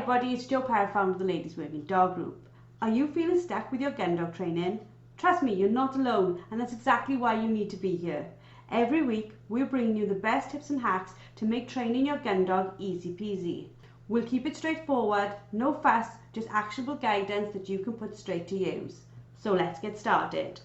everybody, it's Jo Perrott, founder of the Ladies Working Dog Group. Are you feeling stuck with your gun dog training? Trust me, you're not alone, and that's exactly why you need to be here. Every week, we're bringing you the best tips and hacks to make training your gun dog easy peasy. We'll keep it straightforward, no fuss, just actionable guidance that you can put straight to use. So let's get started.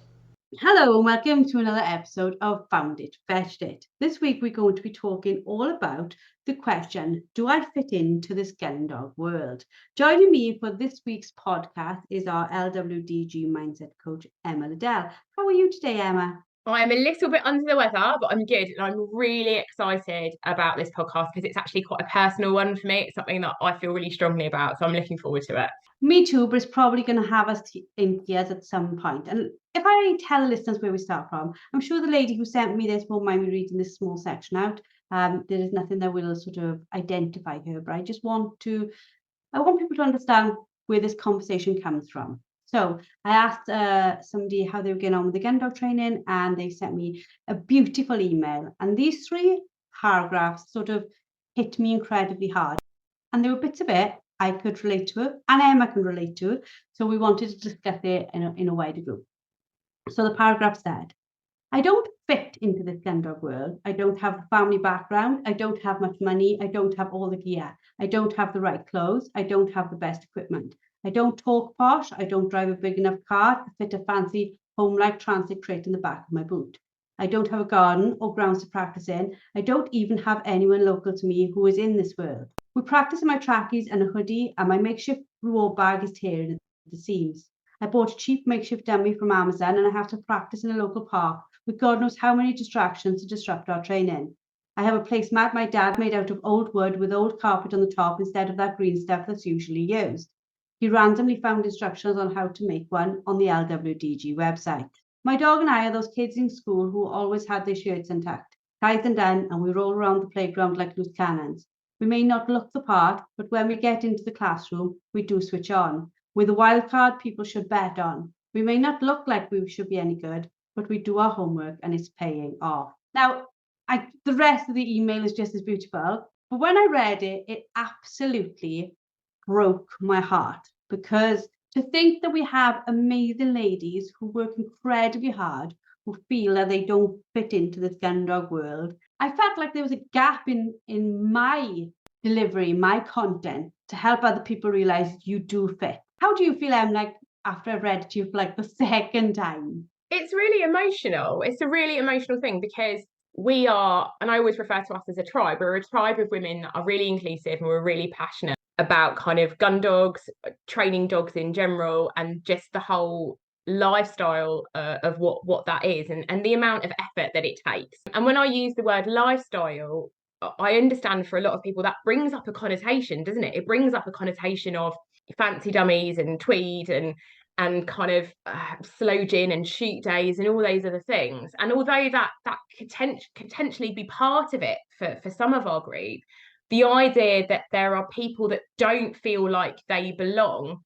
Hello and welcome to another episode of Found It, Fetched It. This week we're going to be talking all about the question, do I fit into this Gundog world? Joining me for this week's podcast is our LWDG mindset coach, Emma Liddell. How are you today, Emma? I'm a little bit under the weather, but I'm good. And I'm really excited about this podcast because it's actually quite a personal one for me. It's something that I feel really strongly about. So I'm looking forward to it. Me too, but it's probably going to have us in tears at some point. And if I tell listeners where we start from, I'm sure the lady who sent me this won't mind me reading this small section out. There is nothing that will sort of identify her, but I want people to understand where this conversation comes from. So I asked somebody how they were getting on with the gun dog training, and they sent me a beautiful email. And these 3 paragraphs sort of hit me incredibly hard. And there were bits of it I could relate to it, and Emma can relate to it. So we wanted to discuss it in a wider group. So the paragraph said, I don't fit into this gun dog world. I don't have a family background. I don't have much money. I don't have all the gear. I don't have the right clothes. I don't have the best equipment. I don't talk posh. I don't drive a big enough car to fit a fancy home-like transit crate in the back of my boot. I don't have a garden or grounds to practice in. I don't even have anyone local to me who is in this world. We practice in my trackies and a hoodie, and my makeshift reward bag is tearing at the seams. I bought a cheap makeshift dummy from Amazon, and I have to practice in a local park with God knows how many distractions to disrupt our training. I have a placemat my dad made out of old wood with old carpet on the top instead of that green stuff that's usually used. He randomly found instructions on how to make one on the LWDG website. My dog and I are those kids in school who always had their shirts untucked, tied and done, and we roll around the playground like loose cannons. We may not look the part, but when we get into the classroom, we do switch on. We're the wild card people should bet on. We may not look like we should be any good, but we do our homework and it's paying off. Now, the rest of the email is just as beautiful, but when I read it, it absolutely broke my heart, because to think that we have amazing ladies who work incredibly hard, who feel that they don't fit into this gun dog world, I felt like there was a gap in my delivery, my content, to help other people realize you do fit. How do you feel, Em, like after I read it to you for like the second time? It's really emotional. It's a really emotional thing because we are, and I always refer to us as a tribe, we're a tribe of women that are really inclusive and we're really passionate about kind of gun dogs, training dogs in general, and just the whole lifestyle of what that is and the amount of effort that it takes. And when I use the word lifestyle, I understand for a lot of people that brings up a connotation, doesn't it? It brings up a connotation of fancy dummies and tweed and kind of slow gin and shoot days and all those other things. And although that could potentially be part of it for some of our group, the idea that there are people that don't feel like they belong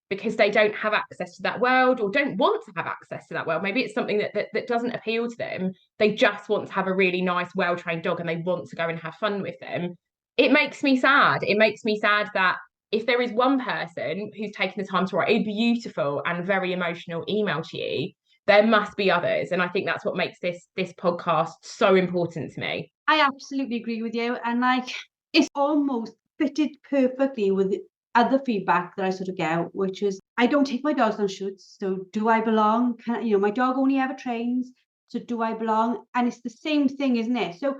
because they don't have access to that world or don't want to have access to that world. Maybe it's something that doesn't appeal to them. They just want to have a really nice, well-trained dog and they want to go and have fun with them. It makes me sad. It makes me sad that if there is one person who's taken the time to write a beautiful and very emotional email to you, there must be others. And I think that's what makes this podcast so important to me. I absolutely agree with you. And like, it's almost fitted perfectly with other feedback that I sort of get, which is, I don't take my dogs on shoots, so do I belong? My dog only ever trains, so do I belong? And it's the same thing, isn't it? So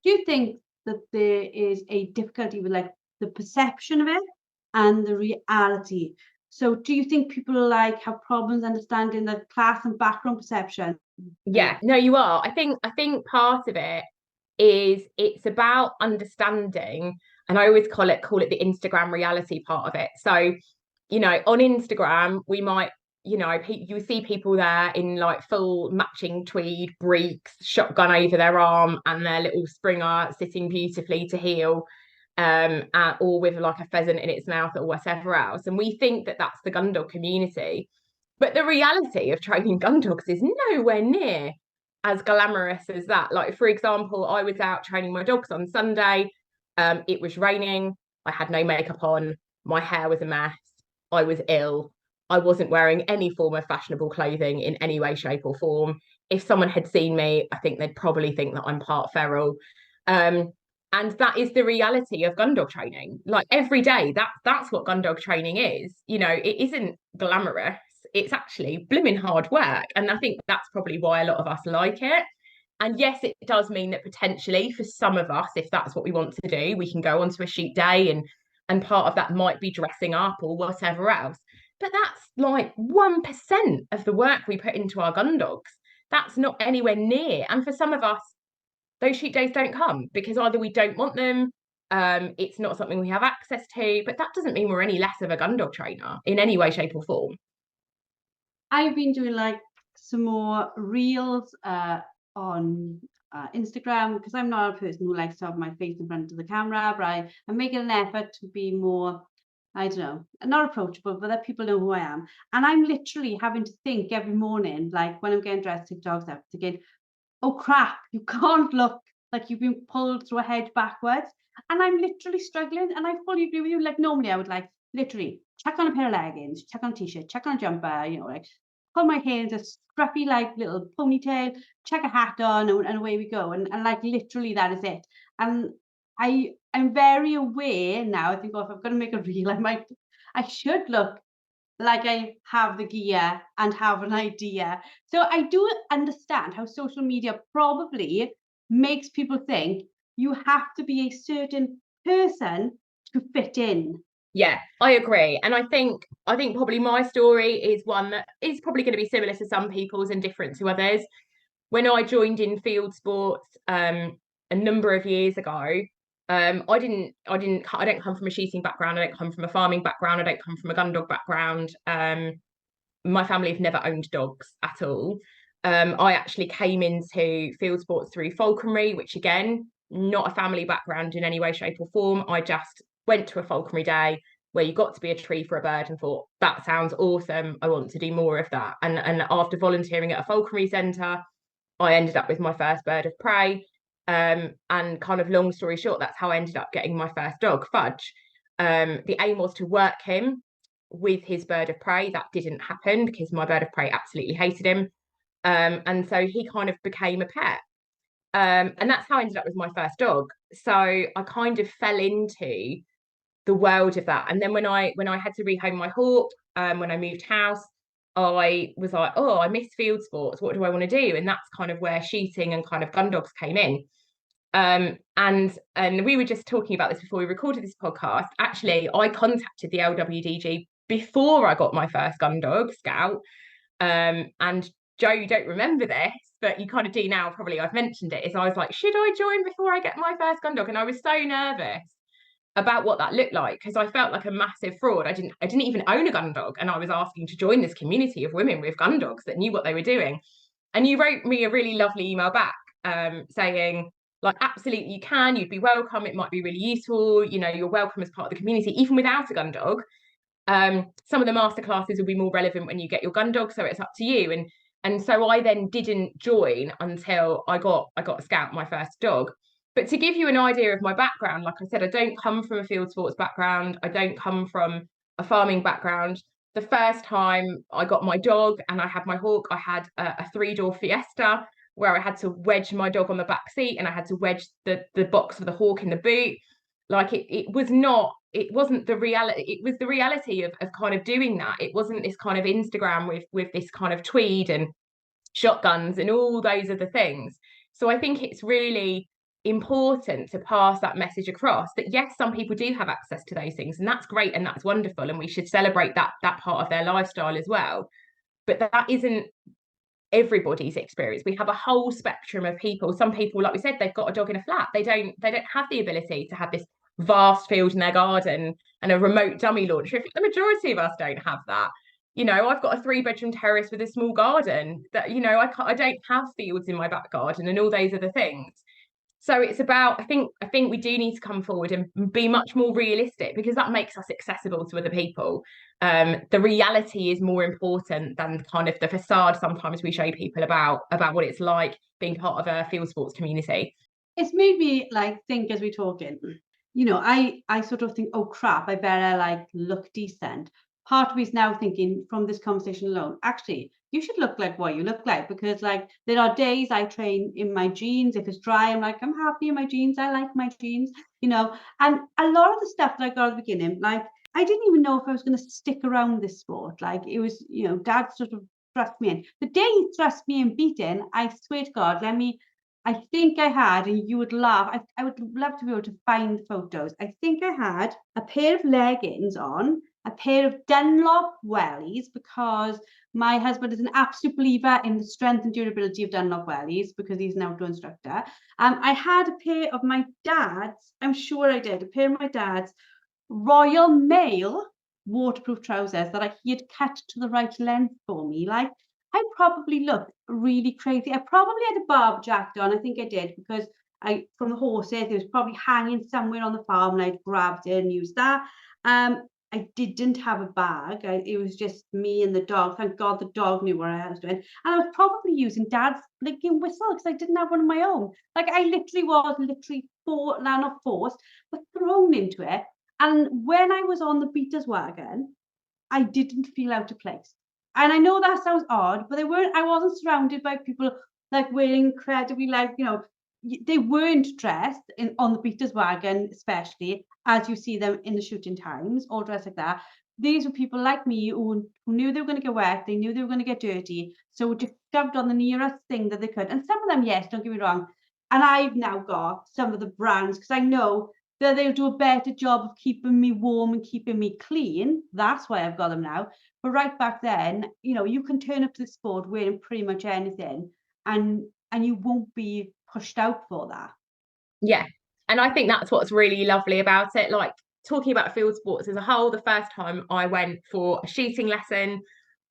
do you think that there is a difficulty with like the perception of it and the reality? So do you think people like have problems understanding the class and background perception? Yeah, no, you are. I think part of it is it's about understanding, and I always call it the Instagram reality part of it. So, on Instagram, we might, you see people there in like full matching tweed, breeks, shotgun over their arm, and their little Springer sitting beautifully to heel, or with like a pheasant in its mouth or whatever else. And we think that that's the gun dog community. But the reality of training gun dogs is nowhere near as glamorous as that. Like, for example, I was out training my dogs on Sunday. It was raining. I had no makeup on. my hair was a mess, I was ill, I wasn't wearing any form of fashionable clothing in any way, shape, or form. If someone had seen me, I think they'd probably think that I'm part feral. Um, and that is the reality of gun dog training. Like every day, that's what gun dog training is. You know, it isn't glamorous. It's actually blooming hard work. And I think that's probably why a lot of us like it. And yes, it does mean that potentially for some of us, if that's what we want to do, we can go onto a shoot day and part of that might be dressing up or whatever else. But that's like 1% of the work we put into our gun dogs. That's not anywhere near. And for some of us, those shoot days don't come because either we don't want them, it's not something we have access to, but that doesn't mean we're any less of a gun dog trainer in any way, shape, or form. I've been doing like some more reels on Instagram, because I'm not a person who likes to have my face in front of the camera, but I'm making an effort to be more, I don't know, not approachable, but that people know who I am. And I'm literally having to think every morning, like when I'm getting dressed, take dogs out, thinking, oh crap, you can't look like you've been pulled through a hedge backwards. And I'm literally struggling. And I fully agree with you. Like normally I would like literally chuck on a pair of leggings, chuck on a t-shirt, chuck on a jumper, you know, like pull my hair into a scruffy like little ponytail, chuck a hat on, and away we go. And like literally that is it. And I'm very aware now. I think, oh, if I'm gonna make a reel, I should look like I have the gear and have an idea. So I do understand how social media probably makes people think you have to be a certain person to fit in. Yeah, I agree. And I think probably my story is one that is probably going to be similar to some people's and different to others. When I joined in field sports a number of years ago, I don't come from a shooting background, I don't come from a farming background, I don't come from a gun dog background. My family have never owned dogs at all. I actually came into field sports through falconry, which again, not a family background in any way, shape, or form. I just went to a falconry day where you got to be a tree for a bird and thought, that sounds awesome. I want to do more of that. And after volunteering at a falconry centre, I ended up with my first bird of prey. And kind of long story short, that's how I ended up getting my first dog, Fudge. The aim was to work him with his bird of prey. That didn't happen because my bird of prey absolutely hated him. And so he kind of became a pet. And that's how I ended up with my first dog. So I kind of fell into the world of that. And then when I had to rehome my hawk, when I moved house, I was like, oh, I miss field sports. What do I want to do? And that's kind of where shooting and kind of gun dogs came in. And we were just talking about this before we recorded this podcast. Actually, I contacted the LWDG before I got my first gun dog, Scout. And Joe, you don't remember this, but you kind of do now, probably I've mentioned it, is I was like, should I join before I get my first gun dog? And I was so nervous about what that looked like because I felt like a massive fraud. I didn't even own a gun dog, and I was asking to join this community of women with gun dogs that knew what they were doing. And you wrote me a really lovely email back saying, like, absolutely you can, you'd be welcome, it might be really useful, you know, you're welcome as part of the community even without a gun dog. Some of the masterclasses will be more relevant when you get your gun dog, so it's up to you. And so I then didn't join until I got a Scout, my first dog. But to give you an idea of my background, like I said, I don't come from a field sports background. I don't come from a farming background. The first time I got my dog and I had my hawk, I had a 3-door Fiesta where I had to wedge my dog on the back seat and I had to wedge the box of the hawk in the boot. Like it wasn't the reality. It was the reality of kind of doing that. It wasn't this kind of Instagram with this kind of tweed and shotguns and all those other things. So I think it's really important to pass that message across that yes, some people do have access to those things, and that's great and that's wonderful, and we should celebrate that part of their lifestyle as well. But that isn't everybody's experience. We have a whole spectrum of people. Some people, like we said, they've got a dog in a flat. They don't have the ability to have this vast field in their garden and a remote dummy launcher. The majority of us don't have that. You know, I've got a 3-bedroom terrace with a small garden that, you know, I don't have fields in my back garden and all those other things. So it's about, I think we do need to come forward and be much more realistic because that makes us accessible to other people. The reality is more important than kind of the facade sometimes we show people about what it's like being part of a field sports community. It's made me like think as we're talking, you know, I sort of think, oh crap, I better like look decent. Part of me is now thinking from this conversation alone, actually, you should look like what you look like, because like there are days I train in my jeans. If it's dry, I'm like, I'm happy in my jeans. I like my jeans, you know. And a lot of the stuff that I got at the beginning, like I didn't even know if I was going to stick around this sport. Like it was, you know, Dad sort of thrust me in. The day he thrust me in beating, I swear to God, I think I had, and you would laugh. I would love to be able to find the photos. I think I had a pair of leggings on, a pair of Dunlop wellies, because my husband is an absolute believer in the strength and durability of Dunlop wellies because he's an outdoor instructor. I had a pair of my dad's, I'm sure I did, a pair of my dad's Royal Mail waterproof trousers that he had cut to the right length for me. Like I probably looked really crazy. I probably had a barber jacket on. I think I did because from the horses, it was probably hanging somewhere on the farm, and I'd grabbed it and used that. I didn't have a bag. It was just me and the dog. Thank God the dog knew what I was doing. And I was probably using Dad's blinking whistle because I didn't have one of my own. Like I literally was not forced, but thrown into it. And when I was on the beaters wagon, I didn't feel out of place. And I know that sounds odd, but I wasn't surrounded by people like wearing incredibly, like, you know, they weren't dressed on the beaters wagon, especially as you see them in the shooting times, or dressed like that. These were people like me who knew they were going to get wet, they knew they were going to get dirty, so just shoved on the nearest thing that they could. And some of them, yes, don't get me wrong. And I've now got some of the brands because I know that they'll do a better job of keeping me warm and keeping me clean. That's why I've got them now. But right back then, you know, you can turn up to the sport wearing pretty much anything, and you won't be pushed out for that. Yeah. And I think that's what's really lovely about it. Like talking about field sports as a whole, the first time I went for a shooting lesson,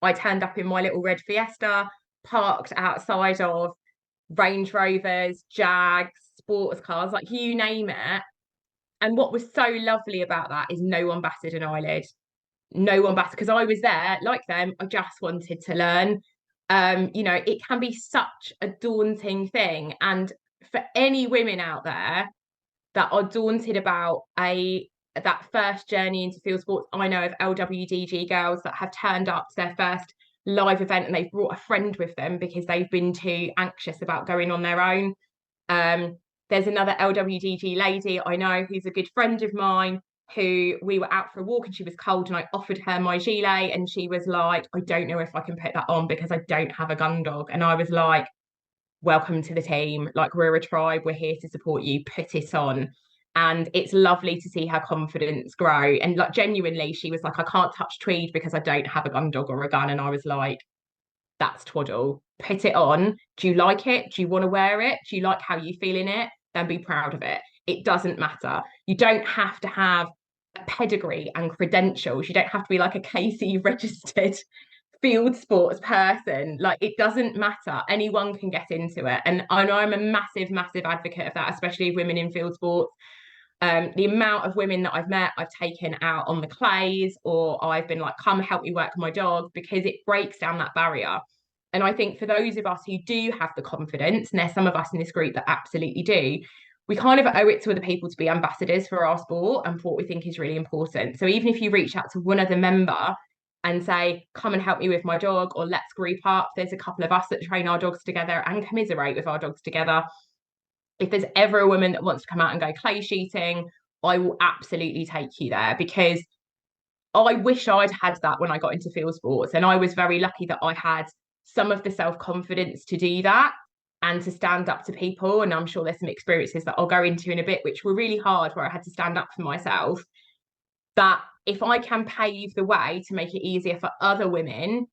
I turned up in my little red Fiesta, parked outside of Range Rovers, Jags, sports cars, like you name it. And what was so lovely about that is no one batted an eyelid. No one batted, because I was there, like them, I just wanted to learn. You know, it can be such a daunting thing. And for any women out there that are daunted about that first journey into field sports, I know of LWDG girls that have turned up to their first live event and they've brought a friend with them because they've been too anxious about going on their own. There's another LWDG lady I know who's a good friend of mine, who we were out for a walk and she was cold and I offered her my gilet and she was like, I don't know if I can put that on because I don't have a gun dog. And I was like, welcome to the team. Like, we're a tribe, we're here to support you, put it on. And it's lovely to see her confidence grow. And like genuinely, she was like, I can't touch tweed because I don't have a gun dog or a gun. And I was like, that's twaddle. Put it on. Do you like it? Do you want to wear it? Do you like how you feel in it? Then be proud of it. It doesn't matter. You don't have to have a pedigree and credentials. You don't have to be like a KC registered field sports person. Like, it doesn't matter. Anyone can get into it. And I know I'm a massive, massive advocate of that, especially women in field sports. The amount of women that I've met, I've taken out on the clays, or I've been like, come help me work my dog, because it breaks down that barrier. And I think for those of us who do have the confidence, and there's some of us in this group that absolutely do, we kind of owe it to other people to be ambassadors for our sport and for what we think is really important. So even if you reach out to one other member and say, come and help me with my dog, or let's group up, there's a couple of us that train our dogs together and commiserate with our dogs together. If there's ever a woman that wants to come out and go clay shooting, I will absolutely take you there, because I wish I'd had that when I got into field sports. And I was very lucky that I had some of the self-confidence to do that and to stand up to people. And I'm sure there's some experiences that I'll go into in a bit, which were really hard, where I had to stand up for myself. That if I can pave the way to make it easier for other women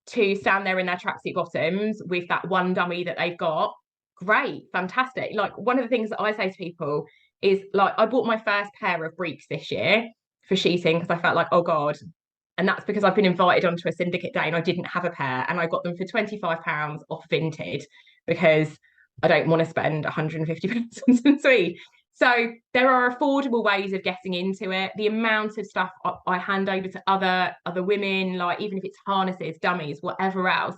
to stand there in their tracksuit bottoms with that one dummy that they've got, great, fantastic. Like, one of the things that I say to people is, like, I bought my first pair of breeks this year for shooting because I felt like, oh God. And that's because I've been invited onto a syndicate day and I didn't have a pair, and I got them for £25 off Vinted because I don't want to spend £150 on some tweed. So there are affordable ways of getting into it. The amount of stuff I hand over to other women, like even if it's harnesses, dummies, whatever else,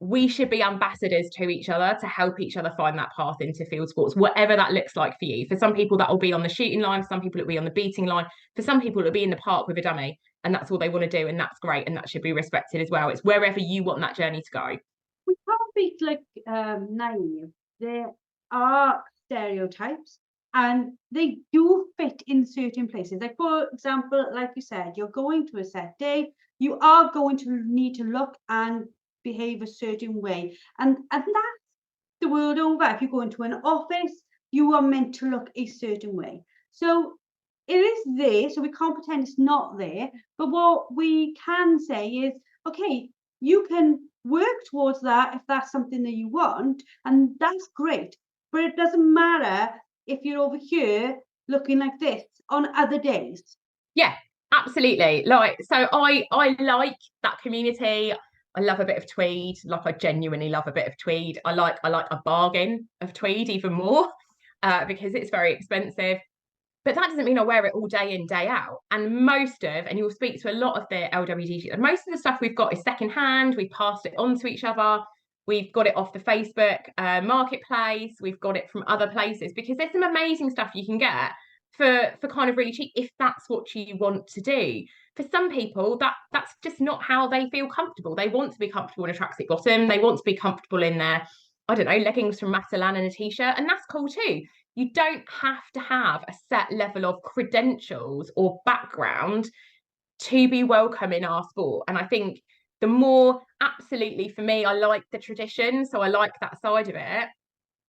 we should be ambassadors to each other to help each other find that path into field sports, whatever that looks like for you. For some people, that will be on the shooting line. For some people, it'll be on the beating line. For some people, it'll be in the park with a dummy. And that's all they want to do. And that's great. And that should be respected as well. It's wherever you want that journey to go. We can't be like naive. There are stereotypes and they do fit in certain places. Like, for example, like you said, you're going to a set day, you are going to need to look and behave a certain way. And that's the world over. If you go into an office, you are meant to look a certain way. So it is there, so we can't pretend it's not there. But what we can say is, okay, you can work towards that if that's something that you want, and that's great. But it doesn't matter if you're over here looking like this on other days. Yeah, absolutely. Like, so I like that community. I love a bit of tweed. Like, I genuinely love a bit of tweed. I like a bargain of tweed even more, because it's very expensive. But that doesn't mean I wear it all day in, day out. And you'll speak to a lot of the LWDG, most of the stuff we've got is secondhand. We've passed it on to each other. We've got it off the Facebook marketplace. We've got it from other places, because there's some amazing stuff you can get for kind of really cheap, if that's what you want to do. For some people, that's just not how they feel comfortable. They want to be comfortable in a tracksuit bottom. They want to be comfortable in their, I don't know, leggings from Matalan and a t-shirt, and that's cool too. You don't have to have a set level of credentials or background to be welcome in our sport. And I think the more, absolutely, for me, I like the tradition, so I like that side of it,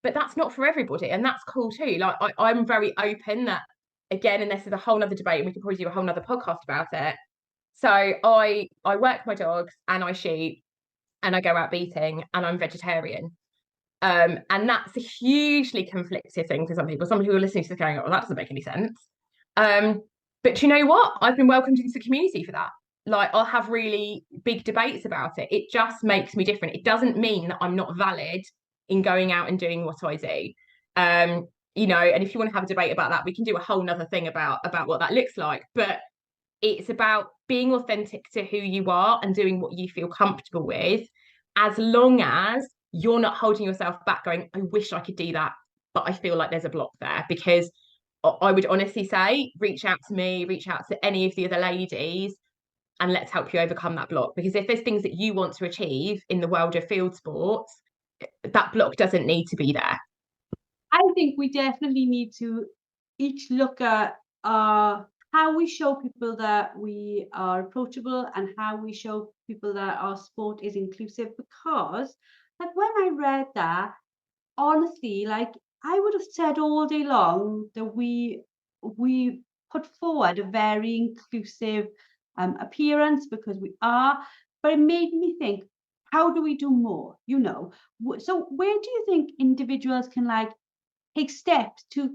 but that's not for everybody, and that's cool too. Like, I'm very open that, again, and this is a whole nother debate, and we could probably do a whole nother podcast about it. So I work my dogs and I shoot and I go out beating and I'm vegetarian. And that's a hugely conflicted thing for some people. Some people are listening to this going, oh, that doesn't make any sense. But you know what? I've been welcomed into the community for that. Like, I'll have really big debates about it. It just makes me different. It doesn't mean that I'm not valid in going out and doing what I do. You know, and if you want to have a debate about that, we can do a whole nother thing about what that looks like. But it's about being authentic to who you are and doing what you feel comfortable with, as long as you're not holding yourself back going, I wish I could do that, but I feel like there's a block there. Because I would honestly say, reach out to me, reach out to any of the other ladies, and let's help you overcome that block. Because if there's things that you want to achieve in the world of field sports, that block doesn't need to be there. I think we definitely need to each look at how we show people that we are approachable and how we show people that our sport is inclusive. Because, like, when I read that, honestly, like, I would have said all day long that we put forward a very inclusive appearance, because we are, but it made me think, how do we do more? You know, so where do you think individuals can, like, take steps to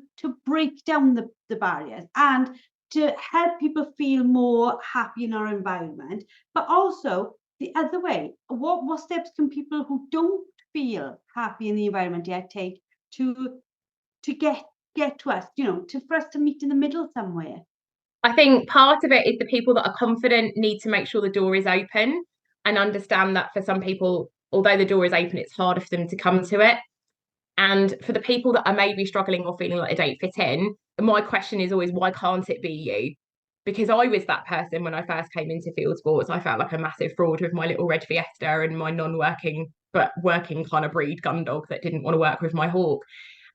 break down the barriers and to help people feel more happy in our environment? But also the other way, what steps can people who don't feel happy in the environment yet take to get to us, you know, for us to meet in the middle somewhere? I think part of it is the people that are confident need to make sure the door is open, and understand that for some people, although the door is open, it's harder for them to come to it. And for the people that are maybe struggling or feeling like they don't fit in, my question is always, why can't it be you? Because I was that person when I first came into field sports. I felt like a massive fraud with my little red Fiesta and my non-working but working kind of breed Gundog that didn't want to work with my hawk.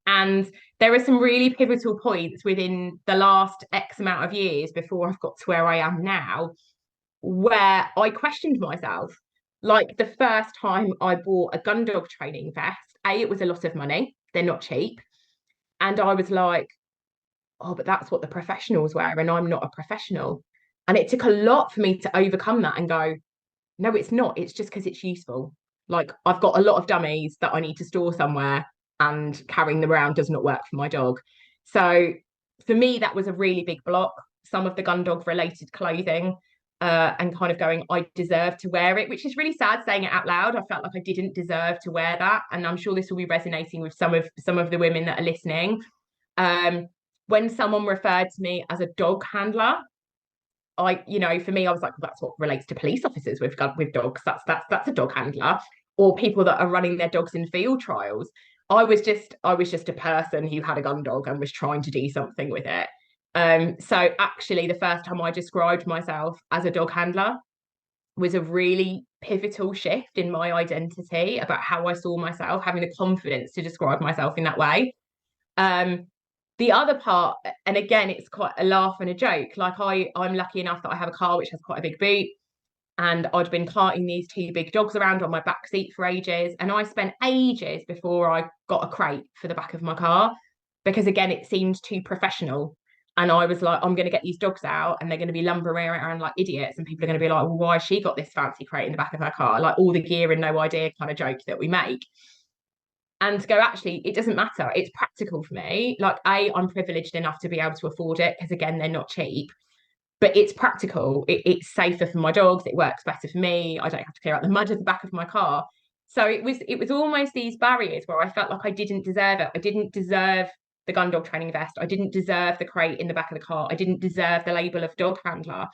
And there are some really pivotal points within the last X amount of years before I've got to where I am now, where I questioned myself. Like, the first time I bought a Gundog training vest, it was a lot of money. They're not cheap. And I was like, oh, but that's what the professionals wear, and I'm not a professional. And it took a lot for me to overcome that and go, no, it's not. It's just because it's useful. Like, I've got a lot of dummies that I need to store somewhere, and carrying them around does not work for my dog. So for me, that was a really big block. Some of the Gundog related clothing, and kind of going, I deserve to wear it, which is really sad saying it out loud. I felt like I didn't deserve to wear that. And I'm sure this will be resonating with some of the women that are listening. When someone referred to me as a dog handler, for me, I was like, well, that's what relates to police officers with dogs. That's a dog handler. or people that are running their dogs in field trials. I was just a person who had a gun dog and was trying to do something with it. So actually the first time I described myself as a dog handler was a really pivotal shift in my identity about how I saw myself, having the confidence to describe myself in that way. The other part, and again, it's quite a laugh and a joke. Like I'm lucky enough that I have a car which has quite a big boot, and I'd been carting these two big dogs around on my back seat for ages, and I spent ages before I got a crate for the back of my car because again, it seemed too professional. And I was like, I'm going to get these dogs out and they're going to be lumbering around like idiots. And people are going to be like, well, why has she got this fancy crate in the back of her car? Like all the gear and no idea kind of joke that we make. And to go, actually, it doesn't matter. It's practical for me. Like, I'm privileged enough to be able to afford it because, again, they're not cheap. But it's practical. It's safer for my dogs. It works better for me. I don't have to clear out the mud at the back of my car. So it was almost these barriers where I felt like I didn't deserve it. I didn't deserve the gun dog training vest. I didn't deserve the crate in the back of the car. I didn't deserve the label of dog handler.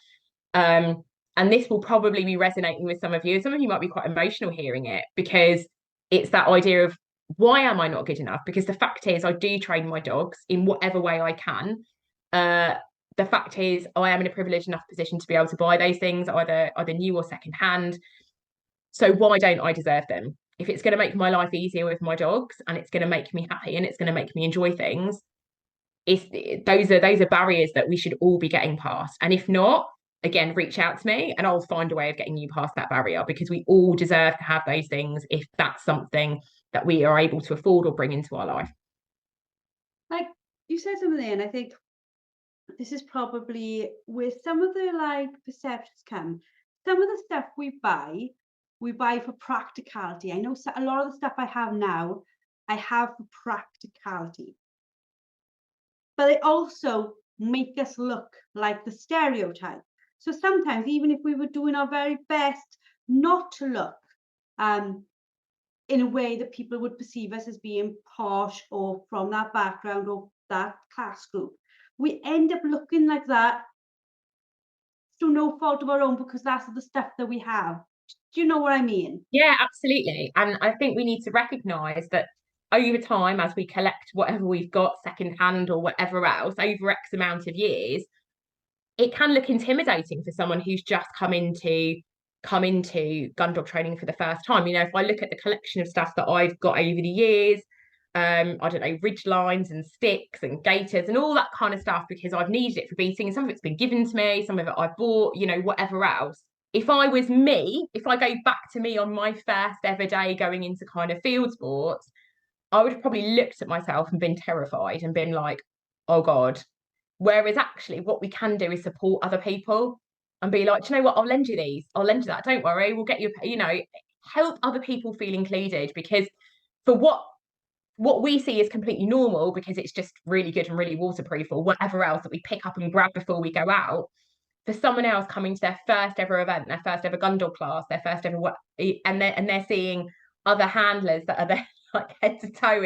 And this will probably be resonating with some of you. Some of you might be quite emotional hearing it because it's that idea of why am I not good enough? Because the fact is, I do train my dogs in whatever way I can. The fact is, I am in a privileged enough position to be able to buy those things, either new or second hand. So why don't I deserve them? If it's going to make my life easier with my dogs and it's going to make me happy and it's going to make me enjoy things, those are barriers that we should all be getting past. And if not, again, reach out to me and I'll find a way of getting you past that barrier because we all deserve to have those things if that's something that we are able to afford or bring into our life. Like you said something there, and I think this is probably where some of the like perceptions come. Some of the stuff we buy for practicality. I know a lot of the stuff I have now, I have for practicality. But they also make us look like the stereotype. So sometimes, even if we were doing our very best not to look in a way that people would perceive us as being posh or from that background or that class group, we end up looking like that through no fault of our own because that's the stuff that we have. Do you know what I mean? Yeah, absolutely. And I think we need to recognise that over time, as we collect whatever we've got secondhand or whatever else over X amount of years, it can look intimidating for someone who's just come into gun dog training for the first time. You know, if I look at the collection of stuff that I've got over the years, I don't know, ridge lines and sticks and gaiters and all that kind of stuff because I've needed it for beating. And some of it's been given to me, some of it I've bought, you know, whatever else. If I was me, if I go back to me on my first ever day going into kind of field sports, I would have probably looked at myself and been terrified and been like, oh God. Whereas actually what we can do is support other people and be like, do you know what, I'll lend you these, I'll lend you that, don't worry, we'll get you, you know, help other people feel included because for what we see is completely normal because it's just really good and really waterproof or whatever else that we pick up and grab before we go out. For someone else coming to their first ever event, their first ever gun dog class, their first ever and they're seeing other handlers that are there like head to toe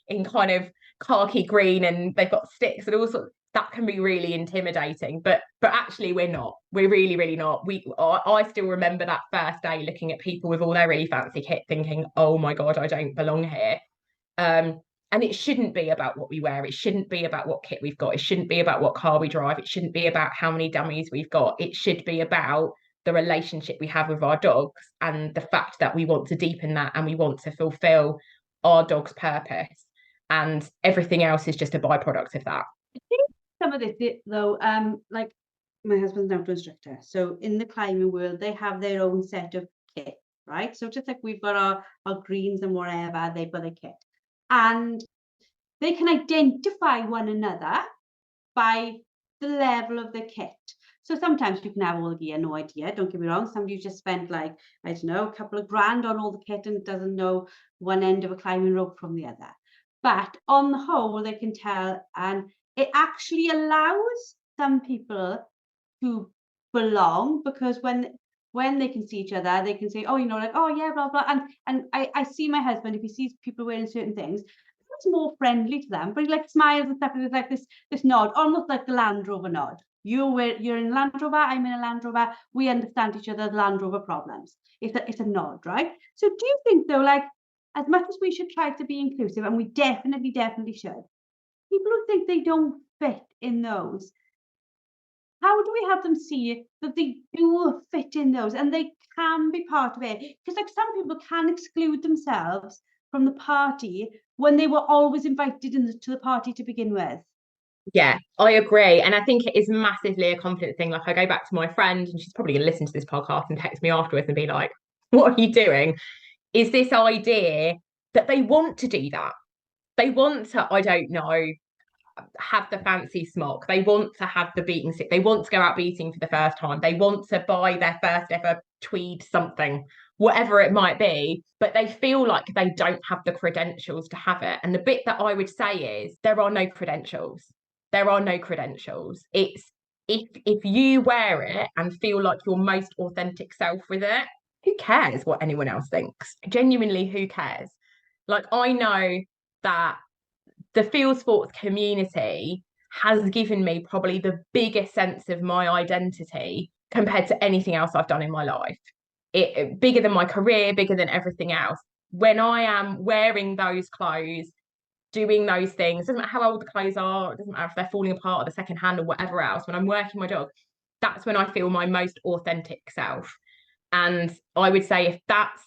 in kind of khaki green and they've got sticks and all sorts. That can be really intimidating, but actually we're really not. I still remember that first day looking at people with all their really fancy kit thinking, oh my God, I don't belong here. And it shouldn't be about what we wear. It shouldn't be about what kit we've got. It shouldn't be about what car we drive. It shouldn't be about how many dummies we've got. It should be about the relationship we have with our dogs and the fact that we want to deepen that and we want to fulfill our dog's purpose. And everything else is just a byproduct of that. I think some of this, though, like my husband's an outdoor instructor. So in the climbing world, they have their own set of kit, right? So just like we've got our greens and whatever, they've got their kit. And they can identify one another by the level of the kit. So sometimes you can have all the gear, no idea, don't get me wrong. Somebody just spent like, I don't know, a couple of grand on all the kit and doesn't know one end of a climbing rope from the other. But on the whole, they can tell, and it actually allows some people to belong because when they can see each other, they can say, oh, you know, like, oh yeah, blah, blah. And I see my husband, if he sees people wearing certain things, it's more friendly to them, but he like smiles and stuff, and there's like this nod, almost like the Land Rover nod, You're in Land Rover, I'm in a Land Rover. We understand each other's Land Rover problems. It's a nod, right? So do you think though, like, as much as we should try to be inclusive, and we definitely should, people who think they don't fit in those, how do we have them see that they do fit in those and they can be part of it? Because like some people can exclude themselves from the party when they were always invited to the party to begin with. Yeah, I agree. And I think it is massively a confidence thing. Like I go back to my friend and she's probably going to listen to this podcast and text me afterwards and be like, what are you doing? Is this idea that they want to do that? They want to, I don't know, have the fancy smock. They want to have the beating stick. They want to go out beating for the first time. They want to buy their first ever tweed something, whatever it might be, but they feel like they don't have the credentials to have it. And the bit that I would say is there are no credentials. There are no credentials. It's if you wear it and feel like your most authentic self with it, who cares what anyone else thinks? Genuinely, who cares? Like I know that the field sports community has given me probably the biggest sense of my identity compared to anything else I've done in my life. It bigger than my career, bigger than everything else. When I am wearing those clothes, doing those things, doesn't matter how old the clothes are, it doesn't matter if they're falling apart or the second hand or whatever else, when I'm working my dog, that's when I feel my most authentic self. And I would say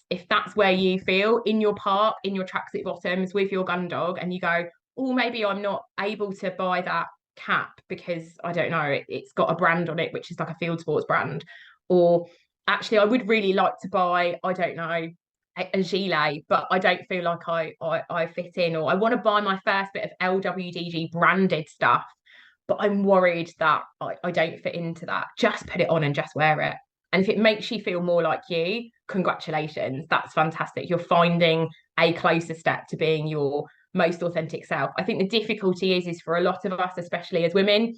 if that's where you feel in your park, in your tracksuit bottoms with your gun dog, and you go, oh, maybe I'm not able to buy that cap because I don't know, it's got a brand on it, which is like a field sports brand. Or actually, I would really like to buy, I don't know, a gilet, but I don't feel like I fit in, or I want to buy my first bit of LWDG branded stuff, but I'm worried that I don't fit into that. Just put it on and just wear it. And if it makes you feel more like you, congratulations, that's fantastic. You're finding a closer step to being your most authentic self. I think the difficulty is for a lot of us, especially as women,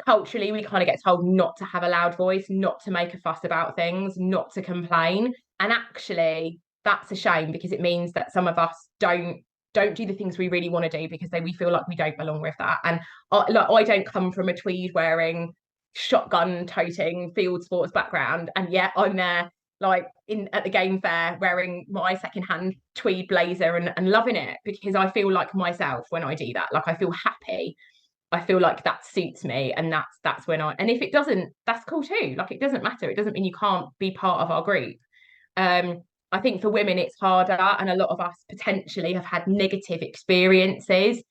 culturally, we kind of get told not to have a loud voice, not to make a fuss about things, not to complain. And actually, that's a shame because it means that some of us don't do the things we really want to do because we feel like we don't belong with that. And I don't come from a tweed wearing, shotgun toting field sports background, and yet I'm there like at the game fair wearing my secondhand tweed blazer and loving it because I feel like myself when I do that. Like I feel happy. I feel like that suits me, and that's when and if it doesn't, that's cool too. Like it doesn't matter. It doesn't mean you can't be part of our group. I think for women it's harder, and a lot of us potentially have had negative experiences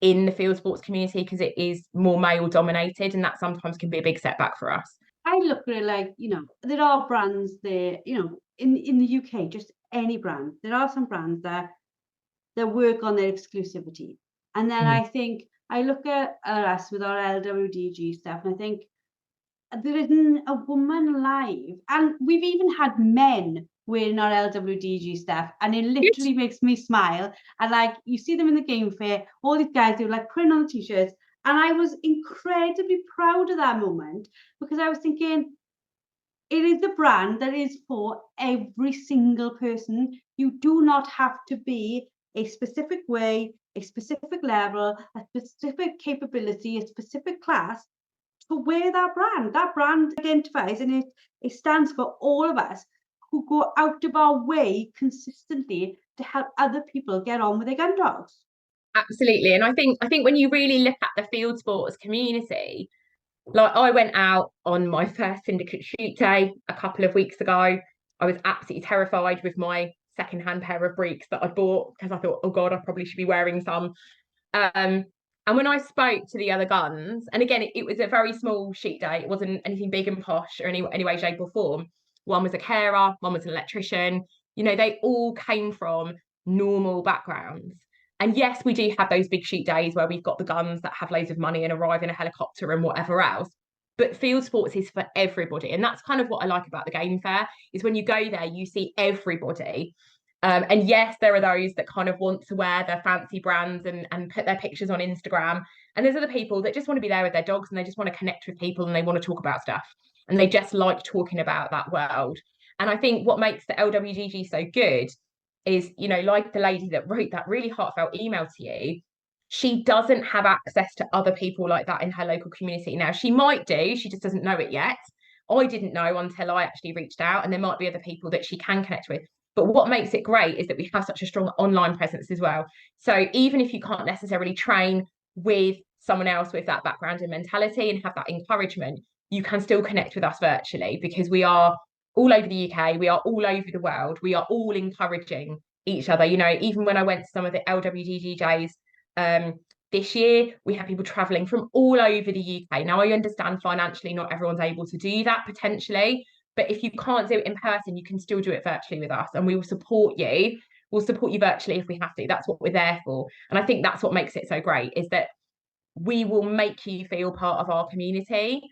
in the field sports community because it is more male dominated, and that sometimes can be a big setback for us. I look at it like, there are brands there, in the UK, just any brand. There are some brands that work on their exclusivity. And then I think I look at us with our LWDG stuff, and I think there isn't a woman alive. And we've even had men wearing our LWDG stuff, and it literally makes me smile. And like you see them in the game fair, all these guys who like putting on the t-shirts, and I was incredibly proud of that moment because I was thinking, it is the brand that is for every single person. You do not have to be a specific way, a specific level, a specific capability, a specific class to wear that brand. That brand identifies, and it stands for all of us who go out of our way consistently to help other people get on with their gun dogs. Absolutely. And I think when you really look at the field sports community, like I went out on my first syndicate shoot day a couple of weeks ago. I was absolutely terrified with my secondhand pair of breeks that I bought because I thought, oh God, I probably should be wearing some. And when I spoke to the other guns, and again, it was a very small shoot day. It wasn't anything big and posh or any way, shape or form. One was a carer, one was an electrician. They all came from normal backgrounds. And yes, we do have those big shoot days where we've got the guns that have loads of money and arrive in a helicopter and whatever else. But field sports is for everybody. And that's kind of what I like about the game fair is when you go there, you see everybody. And yes, there are those that kind of want to wear their fancy brands and put their pictures on Instagram. And there's other people that just want to be there with their dogs and they just want to connect with people and they want to talk about stuff. And they just like talking about that world. And I think what makes the LWDG so good is, like the lady that wrote that really heartfelt email to you, she doesn't have access to other people like that in her local community. Now, she might do, she just doesn't know it yet. I didn't know until I actually reached out, and there might be other people that she can connect with. But what makes it great is that we have such a strong online presence as well. So even if you can't necessarily train with someone else with that background and mentality and have that encouragement, you can still connect with us virtually, because we are all over the UK, we are all over the world, we are all encouraging each other. You know, even when I went to some of the LWDG days this year, we have people traveling from all over the UK. Now, I understand financially not everyone's able to do that potentially, but if you can't do it in person, you can still do it virtually with us, and we will support you. We'll support you virtually if we have to. That's what we're there for. And I think that's what makes it so great, is that we will make you feel part of our community.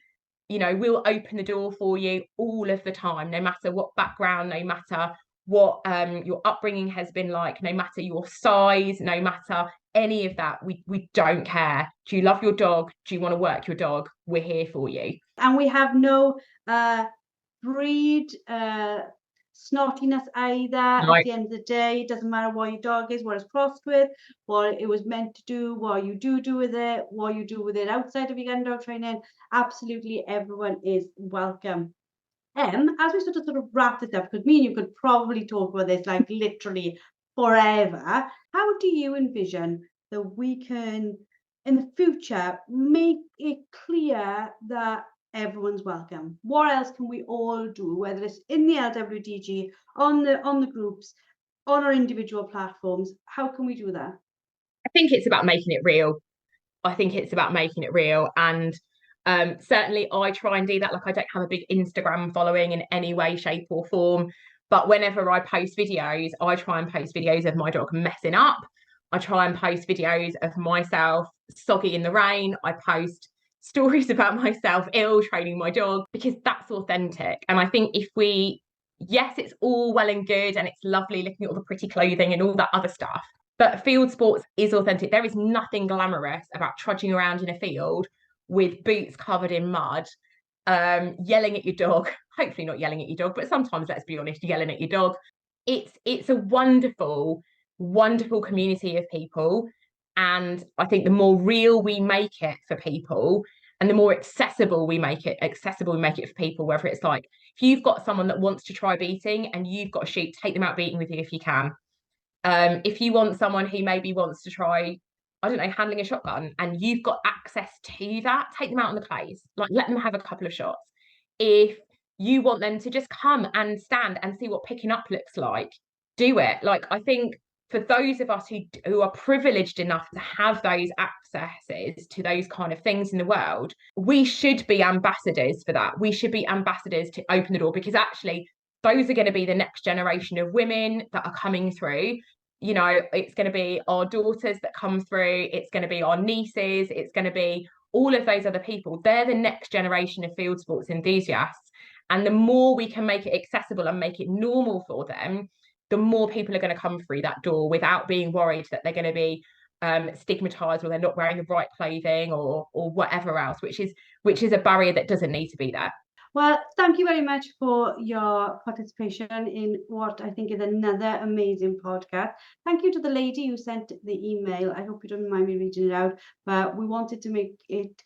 You know, we'll open the door for you all of the time, no matter what background, no matter what your upbringing has been like, no matter your size, no matter any of that. We don't care. Do you love your dog? Do you want to work your dog? We're here for you. And we have no breed snottiness either. At the end of the day, it doesn't matter what your dog is, what it's crossed with, what it was meant to do, what you do with it, what you do with it outside of your gun dog training. Absolutely everyone is welcome. As we sort of wrap this up, because me and you could probably talk about this like literally forever, how do you envision that we can, in the future, make it clear that everyone's welcome? What else can we all do, whether it's in the LWDG, on the groups, on our individual platforms? How can we do that? I think it's about making it real. I think it's about making it real. And certainly I try and do that. Like, I don't have a big Instagram following in any way, shape, or form. But whenever I post videos, I try and post videos of my dog messing up. I try and post videos of myself soggy in the rain. I post stories about myself ill training my dog, because that's authentic. And I think if we, yes, it's all well and good and it's lovely looking at all the pretty clothing and all that other stuff, but field sports is authentic. There is nothing glamorous about trudging around in a field with boots covered in mud, yelling at your dog. Hopefully not yelling at your dog, but sometimes, let's be honest, yelling at your dog. It's a wonderful, wonderful community of people. And I think the more real we make it for people, and the more accessible we make it for people, whether it's like, if you've got someone that wants to try beating and you've got a shoot, take them out beating with you if you can. If you want someone who maybe wants to try, I don't know, handling a shotgun, and you've got access to that, take them out on the clays, like let them have a couple of shots. If you want them to just come and stand and see what picking up looks like, do it. Like, I think for those of us who are privileged enough to have those accesses to those kind of things in the world, we should be ambassadors for that. We should be ambassadors to open the door, because actually those are going to be the next generation of women that are coming through. You know, it's going to be our daughters that come through, it's going to be our nieces, it's going to be all of those other people. They're the next generation of field sports enthusiasts. And the more we can make it accessible and make it normal for them, the more people are going to come through that door without being worried that they're going to be stigmatized, or they're not wearing the right clothing, or whatever else, which is a barrier that doesn't need to be there. Well, thank you very much for your participation in what I think is another amazing podcast. Thank you to the lady who sent the email. I hope you don't mind me reading it out, but we wanted to make it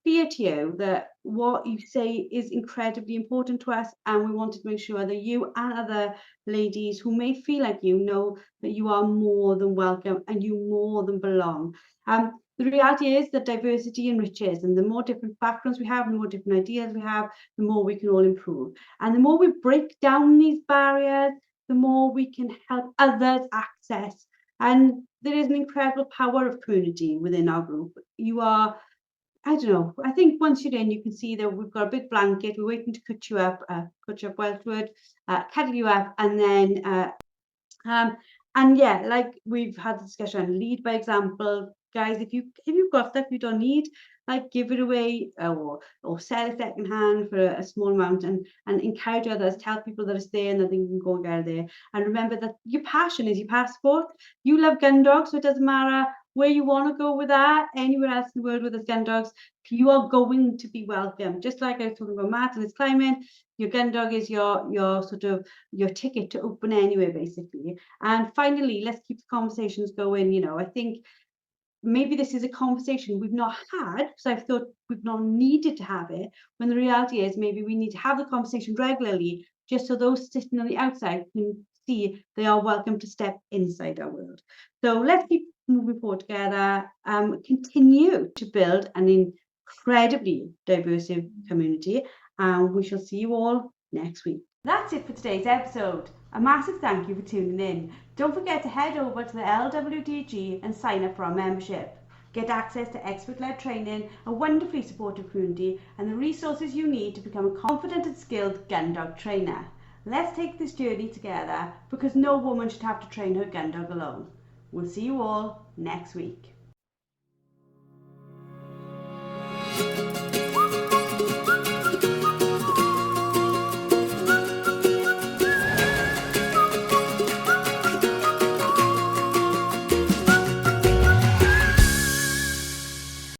clear to you that what you say is incredibly important to us, and we wanted to make sure that you and other ladies who may feel like you know that you are more than welcome and you more than belong. The reality is that diversity enriches, and the more different backgrounds we have, the more different ideas we have, the more we can all improve. And the more we break down these barriers, the more we can help others access. And there is an incredible power of community within our group. You are, I don't know, I think once you're in, you can see that we've got a big blanket, we're waiting to cut you up Welshwood, cuddle you up, and then, and yeah, like we've had the discussion, lead by example. Guys, if you've got stuff you don't need, like give it away, or sell it second hand for a small amount, and encourage others, tell people that it's there and that they can go and get it there. And remember that your passion is your passport. You love gun dogs, so it doesn't matter where you want to go with that, anywhere else in the world with his gun dogs, you are going to be welcome. Just like I was talking about Matt and his climbing, your gun dog is your sort of your ticket to open anywhere, basically. And finally, let's keep the conversations going. You know, I think maybe this is a conversation we've not had because I've thought we've not needed to have it, when the reality is maybe we need to have the conversation regularly just so those sitting on the outside can see they are welcome to step inside our world. So let's keep moving forward together, continue to build an incredibly diverse community, and we shall see you all next week. That's it for today's episode. A massive thank you for tuning in. Don't forget to head over to the LWDG and sign up for our membership. Get access to expert-led training, a wonderfully supportive community, and the resources you need to become a confident and skilled gun dog trainer. Let's take this journey together, because no woman should have to train her gun dog alone. We'll see you all next week.